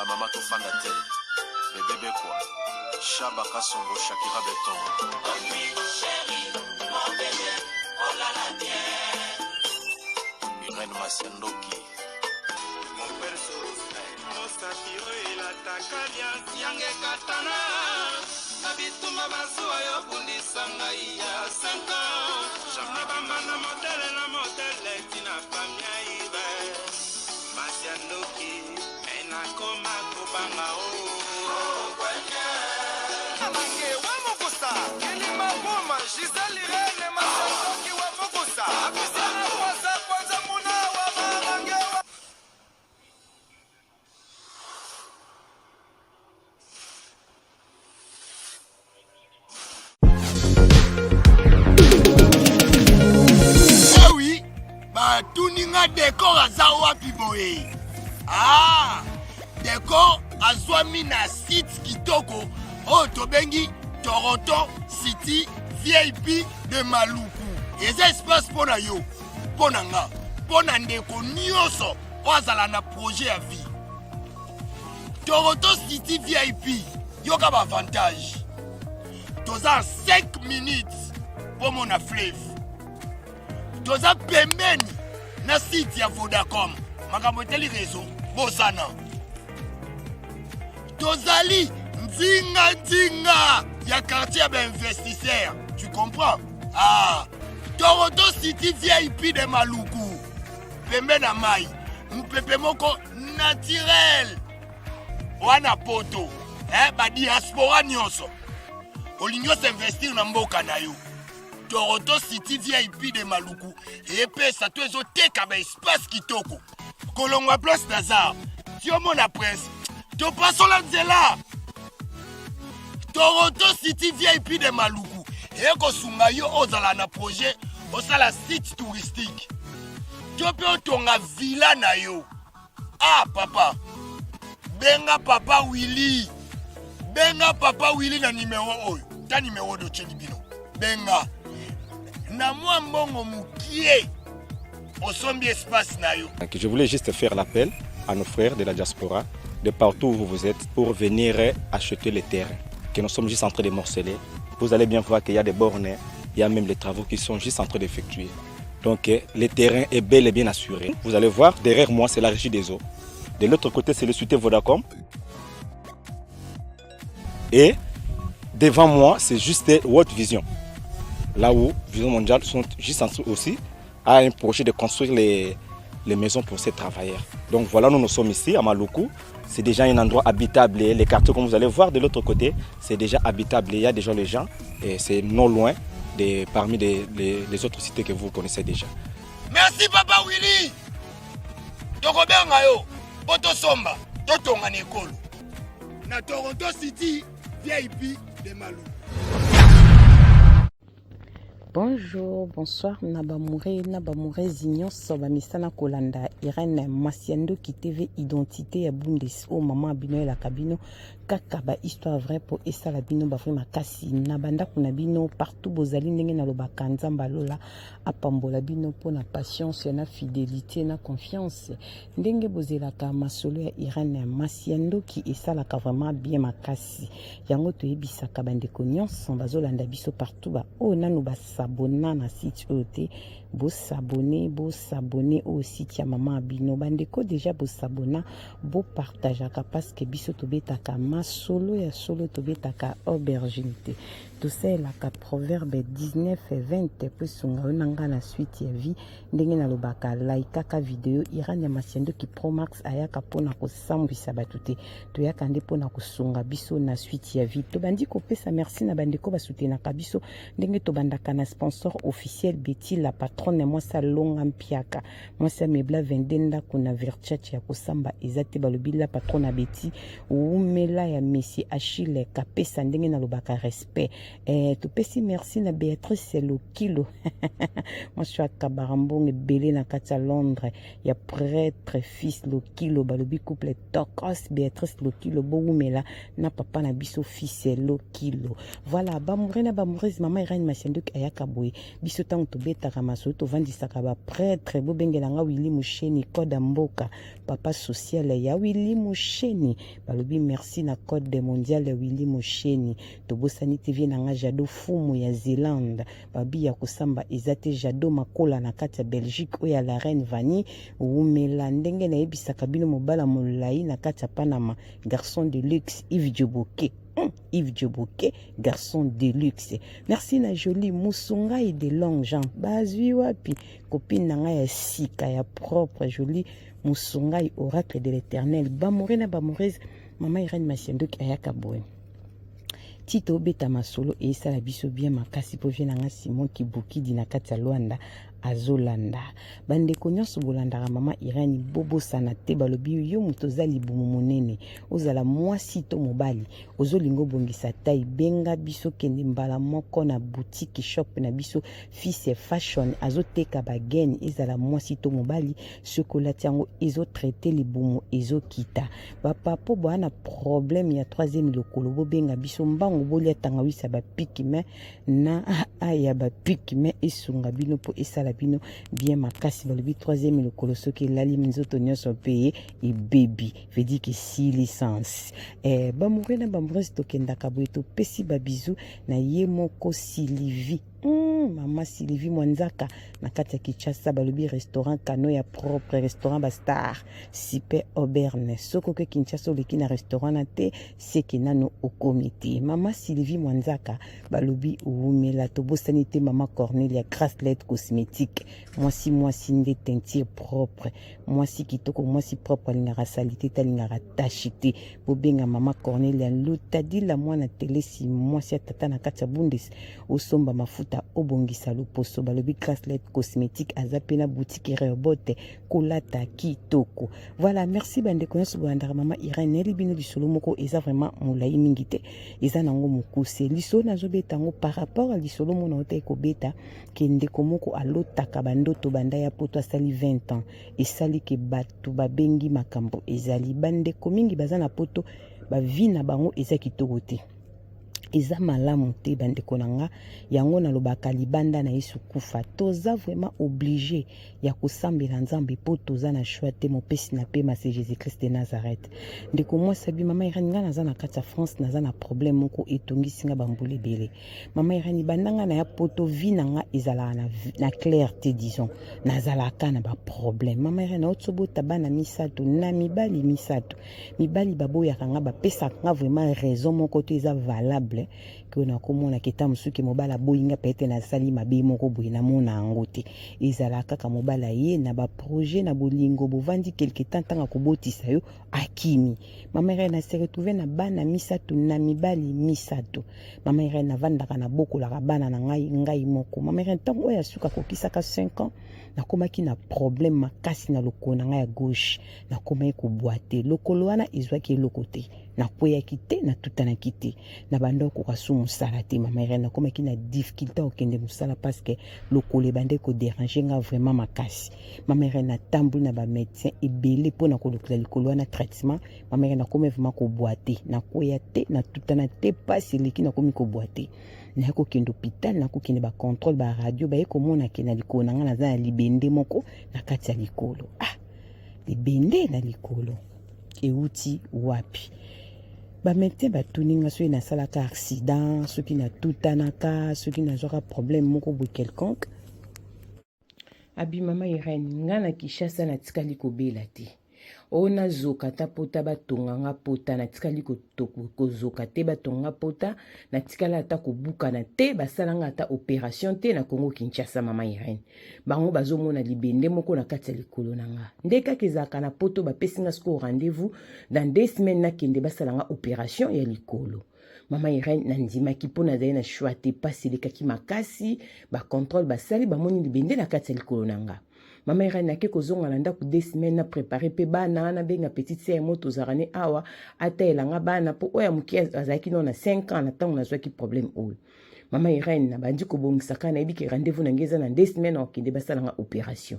ba mama to fanda te. Bébé quoi. Chaba Kasongo Shakira Beton. Oh oui, chérie, mon bébé, oh là là, bien. Irène Masiandoki. Mon perso, no satiro il atakalia siange katana. Nabituma basua yo bundi sangai ya 5 ans. Jamna bamana modele tina famia ibe. Masiandoki, ena koma kubanga o. Ah oui, bah tout ninga décor à Zawa Piboé. Ah, décor à Zwamina site Kitoko, oh Tobengi, Toronto City VIP de Maluku. Et ça espace pour na yo, pour nanga, pour na ndeko nyoso, ozala na projet à vie. Toronto City VIP, yo ka avantage. Toza 5 minutes pour mon fleuve. Toza pembeni na site ya Vodacom. Makambo teli réseau, bozana. Tozali nzinga ya quartier d'investisseurs. Tu comprends? Ah, Toronto City VIP de Maluku. Pembe na mai. Mpepe moko naturel. Wana poto. Ba diaspora nyonso. Olinyo s'investir na mboka na yo. Toronto City VIP de Maluku. Et puis ça te zo teka ba espace kitoko. Kolongwa place Nazar. Tio mona presse. To passo la nzela. Toronto City VIP de Maluku. Et ko sunga yo ozala na projet osala site touristique. Tio pe otonga villa na yo. Ah papa. Benga papa Willy. Benga papa Willy na numéro oyo. Ta numéro de Chelibino. Benga. Na moi mbongo mukie. Osombi espace na yo. Je voulais juste faire l'appel à nos frères de la diaspora, de partout où vous êtes, pour venir acheter les terrains que nous sommes juste en train de morceler. Vous allez bien voir qu'il y a des bornes, il y a même les travaux qui sont juste en train d'effectuer. Donc le terrain est bel et bien assuré. Vous allez voir, derrière moi, c'est la régie des eaux. De l'autre côté, c'est le société Vodacom. Et devant moi, c'est juste World Vision. Là où Vision Mondiale sont juste en train aussi à un projet de construire les maisons pour ces travailleurs. Donc voilà, nous sommes ici à Maluku. C'est déjà un endroit habitable. Les quartiers, comme vous allez voir de l'autre côté, c'est déjà habitable. Il y a déjà les gens et c'est non loin parmi les autres cités que vous connaissez déjà. Merci Papa Willy. Tokobenga yo, Poto Somba, Totonga Nekolo. Na Toronto City, VIP de Maluku. Bonjour, bonsoir, Nabamouré Zignon, Soba Misana Kolanda, Irène Masiando qui TV Identité à Bundes, oh maman Abino la cabino, Kakaba histoire vraie pour Essa Labino Bafri Makasi, Nabanda Kunabino, partout Bozali Nenge na loba Kanzamba Lola, Apambola Bino pour na patience, na fidélité, na confiance, Ndenge Bozelaka Masolo ya Irène Masiando qui Essa la vraiment bien Makasi, Yango to Ebisa Kabande Konyon, Sambazolanda Biso partout, ba oh nanuba s'abonner na site ET, bo s'abonner au site ya maman Abino bandeko déjà bo s'abonner bo partager parce que biso tobetaka masolo ya solo tobetaka auberginité to c'est la proverbe 19 et 20 pe sunga onanga na suite ya vie ndenge na lobaka like ka vidéo Irène Masiando ki Promax ayaka pona ko sambisa batute to yaka nde pona ko sunga biso na suite ya vie to bandi ko pesa merci na bandeko ba soutenir ka biso ndenge to bandaka na sponsor officiel Betty la patronne moi ça longa mpiaka moi ça mebla vendenda kuna verchat ya kosamba ezate balobi la patronne Betty umela ya Messi Achille kapesa ndenge na lobaka respect to pesi merci na Béatrice Lokilo moi je suis à Kabarambong belé na kata Londres ya prêtre fils Lokilo balobi couple tokos Béatrice Lokilo boumela na papa na biso fils Lokilo voilà ba mourena ba moureuse maman Irène Masiando ayaka boy biso tango to beta ramaso tovandisaka baprêtre bobengelanga Willy Musheni code mboka papa social ya Willy Musheni balobi merci na code mondial ya Willy Musheni tobosani TV nanga Jado Fumu ya Zélande babi ya kosamba ezate Jado makola na kati ya Belgique oya la reine Vani umela ndenge na yebisaka bino mobala molai na kati ya Panama garçon de luxe Yves Djoboke Yves Djoboke, garçon de luxe. Merci na jolie Musunga et de longs gens. Bazui wapi, copine nanga ya sika ya propre, jolie Musunga et oracle de l'éternel. Bamore na bamorez, maman Irene Masiendo ki ayaka boy. Tito beta masolo et ça la biso bien makasi po vient nanga Simon Kibuki dina kati ya Luanda. Azolanda bande konyoso bolanda mama Irene bobo sana te balobi yo mutoza libumu monene ozala mwasi to mobali ozolingo bongisa tai benga biso kende mbala moko na boutique shop na biso fils fashion azoteka bageni ezala mwasi to mobali chocolat yango ezo traiter libumu ezo kita bapapo bwana problème ya 3e lokolo bobenga biso mbango bolia tanga wisa ba pikime na aya ba pikime esunga bino po esala bino bien makasi balobi 3e lokolo soki lali nzoto nyonso pe e baby veut dire que 6 licences bamourir na bamourir tokendaka boye topesi babizu na ye moko Sylvie Mama Sylvie Mwanzaka na kati ya Kinshasa balobi restaurant Kano ya propre restaurant Bastar super auberge soko ke Kinshasa oleki na restaurant na te seki nano okomite Mama Sylvie Mwanzaka balobi umela tobosani te Mama Cornelia Graslette cosmétique mwasi nde teinture propre mwasi kitoko mwasi propre alingaka salite talingaka tachite bobenga Mama Cornelia lutadila mwana telesi mwasi atata na kati ya bundes osomba mafuta obongisa loposo balobi Graslette cosmétique azapena boutique Rehoboth kolata kitoko. Voilà, merci bande konyoso bolandaka mama Irene libino lisolo moko eza vraiment molai mingi te eza nango mokuse lisolo nazobeta ngo par rapport à lisolo mona ota ekobeta kende komoko alotaka bandoto banda ya poto asali 20 ans esali ke bato babengi makambo ezali bande komingi baza na poto bavi na bango eza kitoko te eza malamu te bandeko nanga yango nalobaka libanda na Yesu kufa toza vraiment obligé ya kosambela nzambe po toza na choix te mopesi na pema c'est Jésus-Christ de Nazareth ndeko moi sabi mama Irene nga naza na kati ya France naza na problème moko etongisi nga bambula ebele mama Irene bandanga na ya poto vi nanga ezala na clarté disons nazalaka na ba problème mama Irene otsobota bana misato na mibali misato mibali baboyaka nga bapesaka nga vraiment raison moko te eza valable que na komona kita musuki mobala boyinga pete na sali mabe moko boye na mona angote ezala kaka mobala ye na ba projet na bolingo bovandi quelque temps tanga kobotisa yo akimi mama Irene se retrouver na bana misato na mibali misato mama Irene vandaka na bokola bana na ngai moko mama Irene tango ya suka kokisaka 5 ans nakomaki na problème makasi na lokolo na ngai ya gauche nakomaki kobwate lokolo wana ezwaki eloko te nakweyaki te na tutanaki te na bando kokasu mosala te mama Irene nakomaki na difficulté okende mosala parce que lokolo ebande kodéranger nga vraiment makasi mama Irene natamboli na bamédecin ebele mpona kolukola likolo wana traitement mama Irene nakomi vraiment kobwate nakweya te na tutana te pasi eleki nakomi kobwate na kokende hôpital na kokende ba contrôle ba radio ba ekomona ke na likolo na nga naza na libende moko na kati ya likolo libende na likolo euti wapi bamete batuninga soki nasalaka accident soki natutanaka soki nazwaka problème moko boye quelconque abi mama Irene nga na Kinshasa natikali kobela te ona zoka ta pota batonganga pota natikali kozoka te batonga pota natikala ata kobukana te basalanga ata opération te na Congo Kinshasa mama Irene bango bazomona libende moko na kati ya likolo nanga ndekaki ezalaka na poto bapesinga siko rendez-vous dans 2 semaines nakende basalanga opération ya likolo mama Irene nandimaki mpo nazali na choix te pasi elekaki makasi bacontrôle basali bamoni libende na kati ya likolo nanga mama Irene nake kozonga na ndako 2 semaines na préparer pe bana na benga petite sœur moto zarane awa ata elanga bana po oya muki azalaki no na 5 ans na tango nazwaki problème oyo mama Irene na bandi kobongisaka na ebiki rendez-vous na ngeza na 2 semaines okende basalanga opération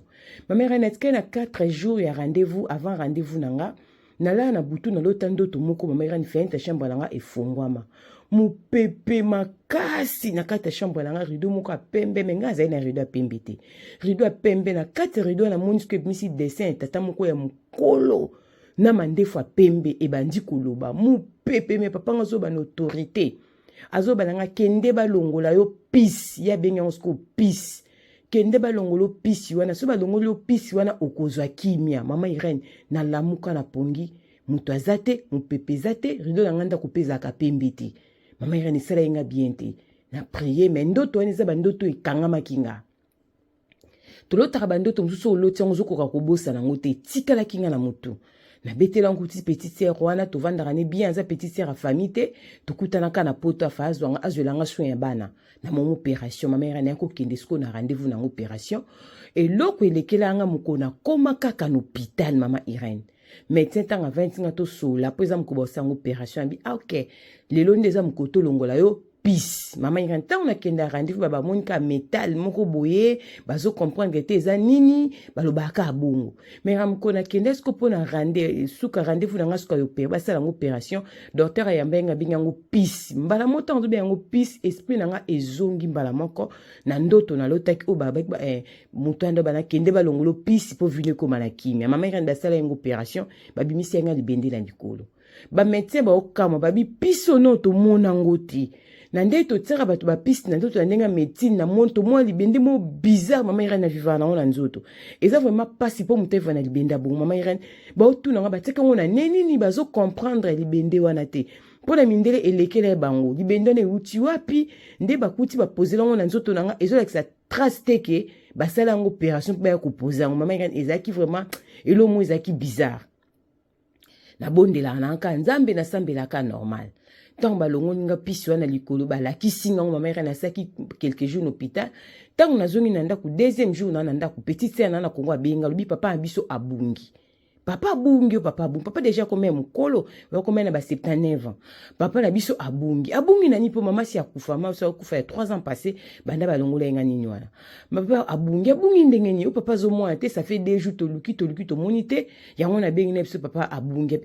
mama Irene atikali na 4 jours ya rendez-vous avant rendez-vous nanga nala na butu na lota ndoto moko mama Irene fente chambre nanga efungwama mopepe makasi na kati ya chambre nanga rideau moko ya pembe me nga azali na rideau ya pembe te rideau ya pembe na kati ya rideau na moni soki ebimisi dessin ya tata moko ya mokolo na mandefu ya pembe ebandi koloba mopepe me papa nga azoba na autorité azoba nanga kende balongola yo pisi ya bengi yango siko pisi kende balongolo pisi wana so balongolo pisi wana okozwa kimia mama Irene na lamuka na pongi muto azate mopepe zate rideau na nganda kopeza ka pembe te mama Irene sala yenga bien te na prier mais ndoto wana eza bandoto ekangama kinga tolotaka bandoto mosusu oloti yango ozokoka kobosa nango te tikala kinga na motu na betela nkuti petite sœur wana tovandaka ne bien aza petite sœur ya famille te tokutanaka na poto afa azwelanga soin ya bana na mon opération mama Irene akokende siko na rendez-vous na opération eloko elekelanga mokona koma kaka na hôpital mama Irene médecin tanga 20 nga to sola po eza mokoba osanga opération abi ok lelo nde eza mokoto longola yo pis mama Irene ntango nakenda rendez-vous babamonika métal moko boye bazo comprendre te eza nini balobaka abongo mais ramko nakenda siko mpona suka rendez-vous nanga suka opérer basala yango opération docteur ayamba yenga binga yango pis mbala moto nzobe yango pis esprit nanga ezongi mbala moko na ndoto na lotaki o baba moto ando bana kende balongolo pis po vine koma na kimia mama Irene basala yango opération babimisi yenga libende na likolo ba médecin ba okama babi piso no to mona ngoti na nde totiaka bato bapiste na ndoto na ndenge ya médecine na monto mwa libende mo bizarre mama Irene na vivaka nango na nzoto eza vraiment pasi mpo moto eva na libende abongo mama Irene baotunanga batiaka yango na nenini bazocomprendre libende wana te mpo na mindele elekela ya bango libende wana euti wapi nde bakuti bapozela yango na nzoto nanga ezolakisa trace te ke basala yango opération mpo baya kopoza yango mama Irene ezalaki vraiment elomo ezalaki bizarre nabondelaka nanka nzambe nasambelaka normal tant balongo ninga pisi wana likolo balakisi nga mama Irene asaki quelques jours hôpital tant nazongi na ndako deuxième jour na ndako petite sœur na Kongo abenga lobi papa abiso abungi papa abungi papa déjà combien mukolo wa combien na ba 79 ans papa na biso abungi nani po mama si akufa mama so akufa ya 3 ans passé banda balongola nga nini wana papa abungi ndenge ni papa zo moi te ça fait 2 jours to monité yango na bengi na biso papa abungi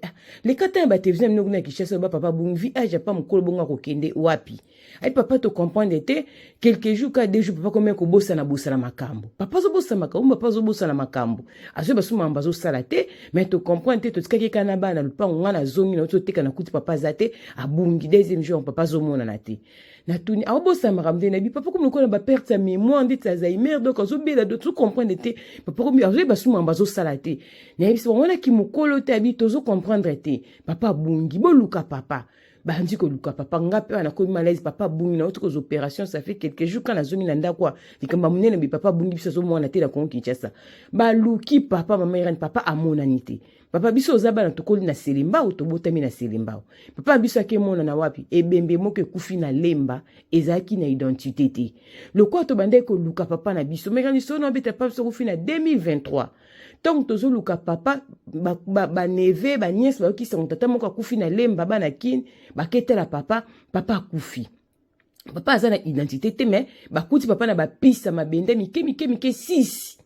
les kata ba télévision mnogo na Kinshasa ba papa abungi vi age pas mukolo bonga ko kende wapi ai papa to comprendre te quelques jours ka 2 jours papa combien ko bossa na makambo papa zo bossa makambo papa zo bossa na makambo azo baso mamba zo sala te mais tu comprends te tukaki kana bana lupango ngana zongi na teka na kuti papa zate abungi deuxième jour papa zo mona na te na tuni abosa makamde na bi papa comme ko na ba perte sa mémoire ndit Alzheimer donc azo bela de tout comprendre te papa comme azo baso mamba zo sala te na biso wana ki mukolo te abi tozo comprendre te papa abungi boluka papa bandi ko luka papa ngape wana ko malaise papa bungi na autre opération ça fait quelques jours quand nazongi na ndako likamba munene bi papa bungi biso zo mona te la Kongo Kinshasa ba luki papa mama Irene papa amona nité papa biso ozaba na tokoli na selimba o tobotami na selimba papa biso akemona na wapi ebembe moko ekufi na lemba ezaki na identité te lokwa to bande ko luka papa na biso mais so no beta papa so kufi na 2023 donc tozo luka papa ba neve ba nièce ba ki son tata moko akufi na lemba bana kin baketela papa akufi papa aza na identité te mais bakuti papa na bapisa mabende mike 6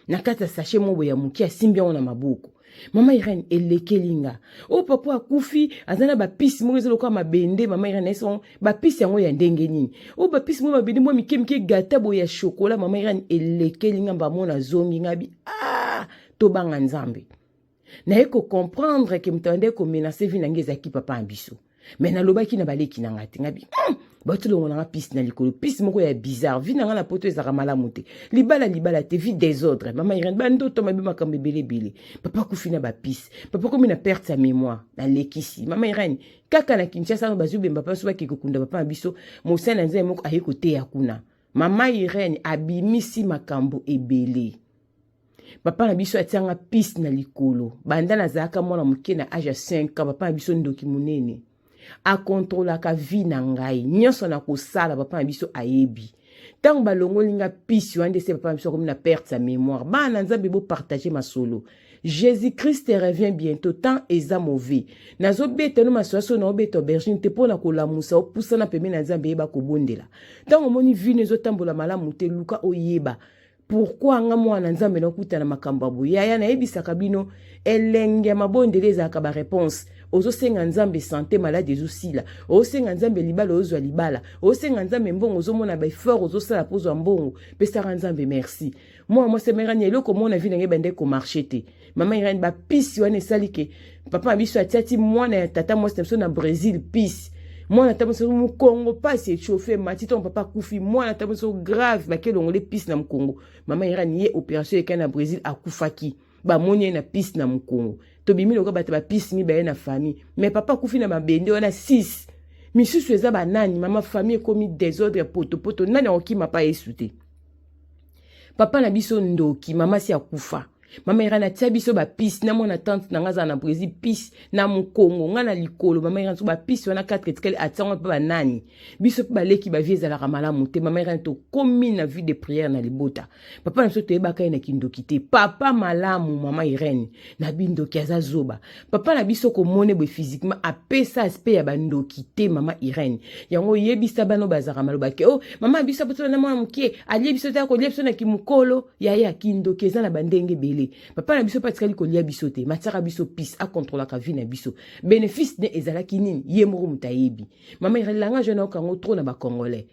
na kata sachet mobo ya muki asimbi na maboko mama Irene elekelinga o papa akufi azana bapisi mo ezelo kwa mabende mama Irene son bapisi yango ya ndenge nini o bapisi mo mabende mo mike gata bo ya chocolat mama Irene elekelinga ba mona zongi ngabi to banga nzambe na eko comprendre que mtande ko menacer vi nangeza ki papa ambiso mais na lobaki na baleki na ngati ngabi bato longo na piste na likolo piste moko ya bizarre vi nanga na poto ezaka malamu te libala te vi désordre mama Irene bando to mabi makambe belebele papa kufina ba piste papa komi na perte sa mémoire na lekisi mama Irene kaka na Kinshasa bazube papa so baki kokunda papa ambiso mosana nzai moko ayeko te yakuna mama Irene abimisi makambo ebele papa na biso atianga piste na likolo banda na zaka mwana muke na âge 5 ans papa na biso ndoki munene a contrôler ka vie na ngai nyonso na kosala papa na biso ayebi tant balongo linga piste wande se papa na biso comme na perte sa mémoire bana nzambe bo partager masolo Jésus-Christ revient bientôt tant eza mauvais nazo beta no masoso na obeta aubergine te pona ko lamusa opusana peme na nzambe yeba ko bondela tant omoni vie nezo tambola malamu te luka oyeba pourquoi nga mwana nzambe nakutana makambo boye yaya nayebisaka bino elenge mabondele ezalaka ba réponse ozosenga nzambe santé malade ezosila ozosenga nzambe libala ozwa libala ozosenga nzambe mbongo ozomona ba effort ozosala pozwa mbongo pesaka nzambe merci moi semerani eloko mona vi nange bande ko marché te mama irani ba pisi wana esali ke papa biso atiati mwana ya tata mwasi na Brésil pisi mwana tamoso mu Congo pasi échauffé matito papa kufi mwana tamoso grave bakelongole pisi na Congo mama irani ye opération ekana na Brésil akufaki ba monye na pisi na Congo to bimi loka bata ba pisi mi ba na famille mais papa kufi na mabende wana 6 misusu eza ba nani mama famille komi désordre poto nani okima pa esute papa na biso ndoki mama si akufa mama irana tia biso ba pisi na mona tante na ngaza na Brésil pisi na Congo nga na likolo mama irana so ba pisi wana 4 etikali atango pa nani biso pa leki ba vieza la kamala monte mama irana to komi na vie de prière na libota papa na so to ebaka na kindoki te papa malamu mama irene na bindoki aza zoba papa na biso ko mone bo physiquement apesa aspect ya bandoki te mama irene yango yebisa bano bazaka maloba ke oh mama biso poto na mwana mukie ali biso ta ko biso na kimukolo ya kindoki eza na bandenge bele papa na biso patikali kolia biso te mataka biso pis a contrôler ka vie na biso bénéfice ne ezalaki nini ye moko mutayebi mama irelanga jeune okango trop na ba congolais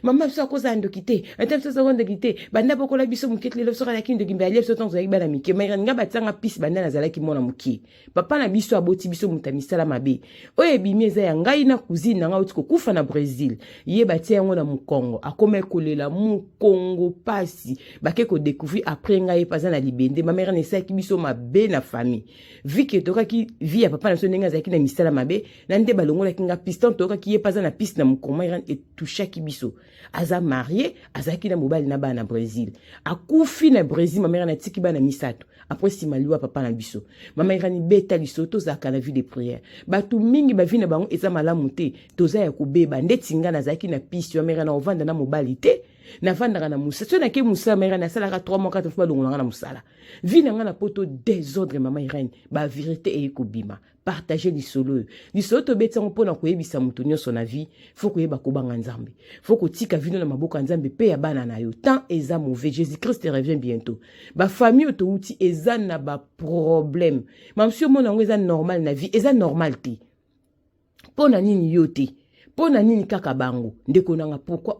mama biso akoza ndoki te atem so seconde kite banda bokola biso muketli lo sora kindoki mbe ali biso tonzo yibana mike mama nga batanga pis banda na zalaki mona mukie papa na biso aboti biso mutamisala mabe oye bimieza ya ngai na cousine nga otiko kufa na Brésil ye batia yango na Congo akoma kolela Congo pasi bake ko découvrir après ngai paza na libende ma mère ne sait ki biso mabe na famille vi ke toka ki vi ya papa na so nenga zaki na misala mabe na nde balongola kinga piston toka ki ye paza na piste na mukoma iran et toucha ki biso aza marié azaki na mobali na ba na Brésil akufi na Brésil ma mère na tiki ba na misato après si maliwa papa na biso mama irani beta lisoto zaka na vie de prière batu mingi ba vi na bango eza malamu te toza ya kubeba ndetinga na zaki na piste ya mère na ovanda na mobali te na vandaka na musa so na ke musa mère na sala ka 3 mois 4 fois longola na musala vi na nga na poto désordre mama irani ba vérité e kobima partager lisolo to betango pona ko yebisa mutu nyonso na vie faut ko yeba ko banga nzambe faut ko tika vino na maboka nzambe pe ya bana na yo tant eza mauvais Jésus Christ revient bientôt ba famille to uti eza na ba problème mam sio mona ngo eza normal na vie eza normal te pona nini yote pona nini kaka bango ndeko nanga pourquoi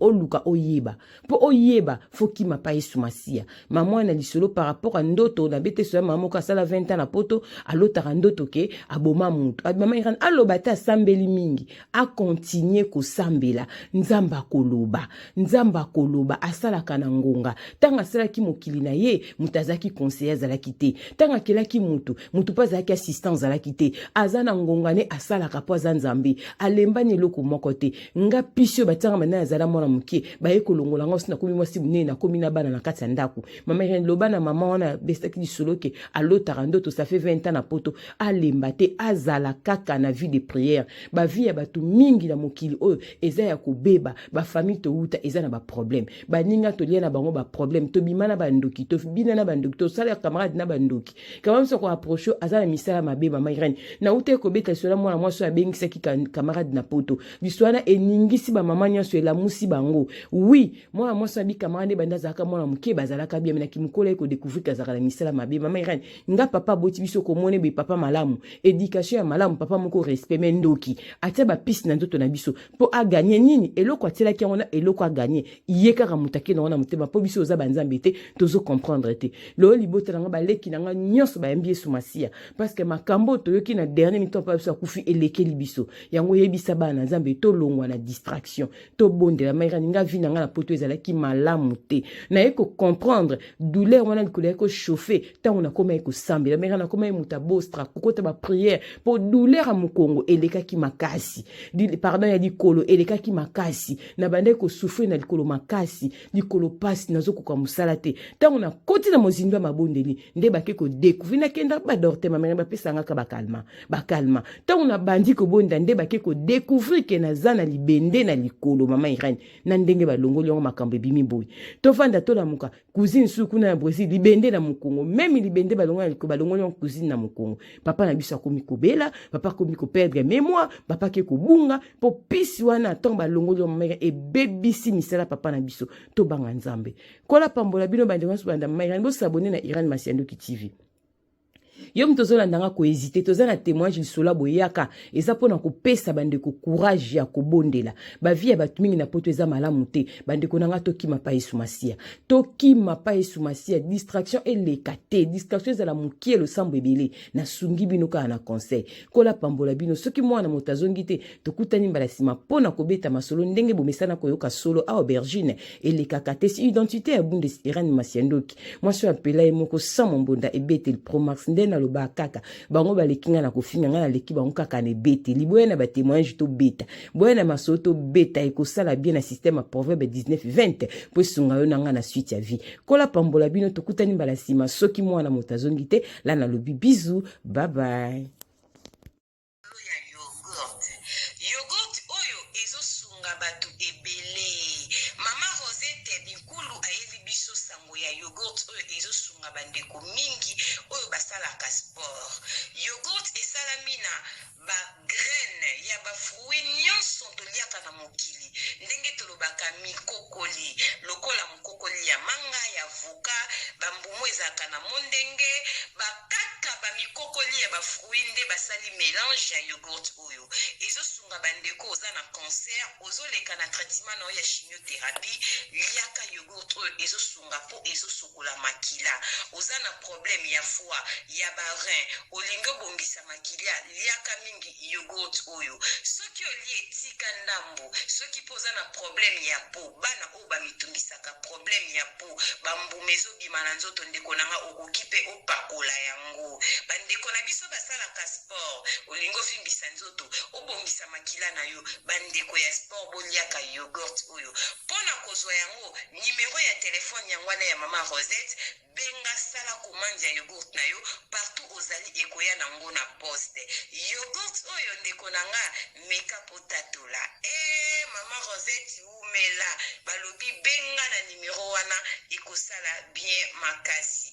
oluka oyeba po oyeba foki mapa esumasia maman na lisolo par rapport à ndoto na bete so maman ka sala 20 ans na poto alota ndoto ke aboma mutu maman iran alobata sambeli mingi a continuer ko sambela nzamba koloba asala kana ngonga tanga sala ki mokili na ye mutazaki conseiller za la kité tanga kela ki mutu paza ki assistance za la kité azana ngonga ne asala ka poza nzambe alemba loko moko te nga pisio batanga mana zala mona mukie ba ekolongola ngo sina komi mwasi bunene na komi na bana na kati ya ndako mama ren lobana mama wana bestaki lisolo ke alota ndoto ça fait 20 ans na poto alemba te azala kaka na vie de prière ba vie ya batu mingi na mokili oyo eza ya kobeba ba famille to uta eza na ba problème ba ninga to lia na bango ba problème to bimana ba ndoki to bina na ba ndoki to sala camarade na ba ndoki kama mso ko approcher azala misala mabe mama ren na ute ko beta sola mwana mwaso abengisa ki camarade na poto biswana eningisi ba mama nyanso ela musi bango oui mwana mwaso abi camarade banda zaka mwana muke bazala ka bien na kimkola ko découvrir kazaka la misala mabe mama ren nga papa boti biso ko mone be papa malamu éducation ya malamu papa moko respect mendoki atia ba piste na ndoto na biso po a gagner nini eloko atela ki ngona eloko a gagner yeka ka mutake na mutema po biso za banzambe te tozo comprendre te lo libota nga ba leki nga nyonso ba mbie sumasia parce que makambo to yoki na dernier minute pa biso kufi eleke libiso yango yebisa bana nzambe to longwa na distraction to bonde la maira nga vi nga na poto ezala ki malamu te na eko comprendre douleur wana likolo ko chauffer tant on a comme eko sambe la maira na comme muta bostra kokota ba prière pour douleur a mukongo eleka ki makasi pardon ya likolo eleka ki makasi na bande ko souffrir na likolo makasi likolo pasi nazo ko musala te tant on a koti na mozindo mabondeli nde bake ko découvrir na kenda ba dorte ma maira ba pesa nga ka ba calma tant on a bandi ko bonda nde bake ko découvrir souffrir ke naza na libende na likolo mama Irene na ndenge balongoli yango makambo ebimi boy to fanda to la muka cousine suku na Brésil libende na mukongo même libende balongoli yango cousine na mukongo papa na biso akomi kobela papa akomi ko perdre mémoire papa ke kobunga po pisi wana ton balongoli yango mama e bebisi misala papa na biso to banga nzambe kola pambola bino bandengo so banda mama Irene bo s'abonner na Irene Masiandoki TV. Yom tozola ndanga ko hésiter toza na témoignage lisola boyaka eza pona ko pesa bandeko courage ya kobondela ba vie ya batu mingi na poto eza malamu te bandeko nanga toki mapa esumasia distraction elekate distraction za la mukie le sambo ebele na sungi bino ka na conseil kola pambola bino soki mwana motazongi te tokutani mbala sima pona kobeta masolo ndenge bomesana koyoka solo a aubergine elekakate si identité ya bundes Irene Masiandoki moi so appela emoko sans mbonda ebete le promax ndena loba kaka bango balekinga na kofinga nga na leki bango kaka ne bete liboya na ba témoignage to beta boya na masoto beta ekosala bien na système à proverbe 19-20 po sunga yo nanga na suite ya vie kola pambola bino tokutani mbala sima soki mwana motazongi te la na lobi bisous bye bye. Yogurt oyo ezosunga batu ebele mama Rosette bikulu ayebi biso sango ya yogurt oyo ezosunga bandeko mingi oyo basalaka sport. Yogurt esalami na ba graine ya ba fruit nyonso toliaka na mokili ndenge tolobaka mikokoli lokola mokokoli ya manga ya avoka bambumu ezalaka na mondenge bakaka ba mikokoli ya ba fruit nde basali mélange ya yogurt oyo ezosunga bandeko oza na cancer ozoleka na traitement na ya chimiothérapie liaka yogurt oyo ezosunga po ezosukola makila oza na problème ya foie ya barin olingi obongisa makila liaka mingi yogurt oyo soki olie etika ndambo soki po oza na problème ya po bana oyo bamitungisaka problème ya po bambume ezobima na nzoto ndeko nanga okoki mpe opakola yango bandeko na biso basalaka sport olingi ofimbisa nzoto obongisa makila na yo bandeko ya sport boliaka yogurt oyo mpona kozwa yango nimero ya telefone yango wana ya mama Rosette benga sala commande ya yogurt na yo partout ozali ekoya nango na poste yogurt oyo ndeko nanga meka potatola mama Rosette umela balobi benga na nimero wana ekosala bien makasi